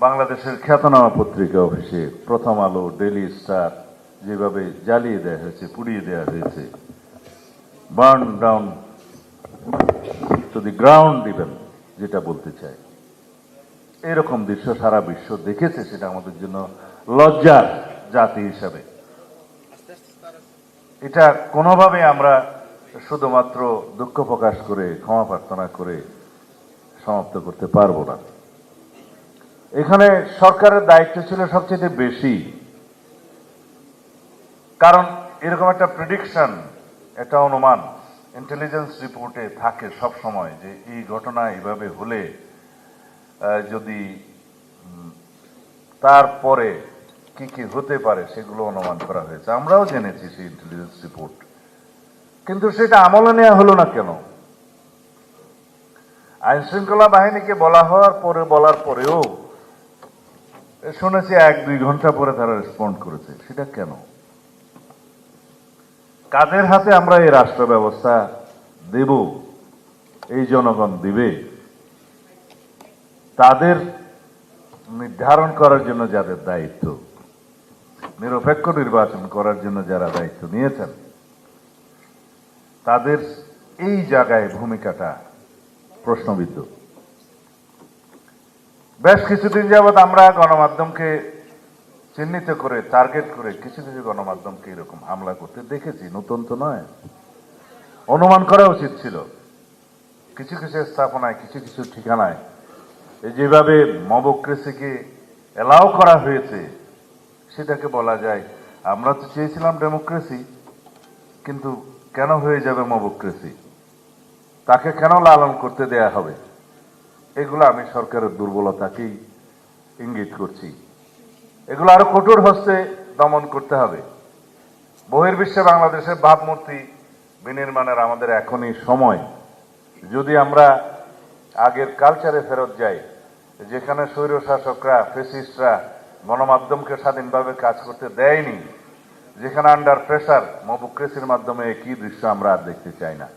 বাংলাদেশের খ্যাতনামা পত্রিকা অফিসে প্রথম আলো, ডেইলি স্টার যেভাবে জ্বালিয়ে দেওয়া হয়েছে, পুড়িয়ে দেওয়া হয়েছে, burn down to the ground even, যেটা বলতে চাই, এরকম দৃশ্য সারা বিশ্ব দেখেছে। সেটা আমাদের জন্য লজ্জার জাতি হিসাবে। এটা কোনোভাবে আমরা শুধুমাত্র দুঃখ প্রকাশ করে, ক্ষমা প্রার্থনা করে সমাপ্ত করতে পারবো না। এখানে সরকারের দায়িত্ব ছিল সবচেয়ে বেশি, কারণ এরকম একটা প্রেডিকশন, একটা অনুমান ইন্টেলিজেন্স রিপোর্টে থাকে সব সময় যে এই ঘটনা এইভাবে হলে যদি তারপরে কি কি হতে পারে সেগুলো অনুমান করা হয়েছে। আমরাও জেনেছি সেই ইন্টেলিজেন্স রিপোর্ট, কিন্তু সেটা আমলে নেওয়া হলো না কেন? আইন শৃঙ্খলা বাহিনীকে বলার পরেও শুনেছি 1-2 ঘন্টা পরে তারা রেসপন্ড করেছে। সেটা কেন? কাদের হাতে আমরা এই রাষ্ট্র ব্যবস্থা দেব? এই জনগণ দিবে। তাদের নির্ধারণ করার জন্য যাদের দায়িত্ব, নিরপেক্ষ নির্বাচন করার জন্য যারা দায়িত্ব নিয়েছেন, তাদের এই জায়গায় ভূমিকাটা প্রশ্নবিদ্ধ। বেশ কিছুদিন যাবৎ আমরা গণমাধ্যমকে চিহ্নিত করে, টার্গেট করে কিছু কিছু গণমাধ্যমকে এরকম হামলা করতে দেখেছি। নতুন তো নয়, অনুমান করা উচিত ছিল। কিছু কিছু স্থাপনায়, কিছু কিছু ঠিকানায় যেভাবে মবক্রেসিকে এলাও করা হয়েছে, সেটাকে বলা যায় আমরা তো চেয়েছিলাম ডেমোক্রেসি, কিন্তু কেন হয়ে যাবে মবক্রেসি? তাকে কেন লালন করতে দেয়া হবে? এগুলো আমি সরকারের দুর্বলতাকেই ইঙ্গিত করছি। এগুলো আরো কঠোর হস্তে দমন করতে হবে। বহির্বিশ্বে বাংলাদেশের ভাবমূর্তি বিনির্মাণের আমাদের এখনই সময়। যদি আমরা আগের কালচারে ফেরত যাই, যেখানে স্বৈরশাসকরা, ফেসিস্টরা গণমাধ্যমকে স্বাধীনভাবে কাজ করতে দেয়নি, যেখানে আন্ডার প্রেসার মবক্রেসির মাধ্যমে একই দৃশ্য আমরা আর দেখতে চাই না।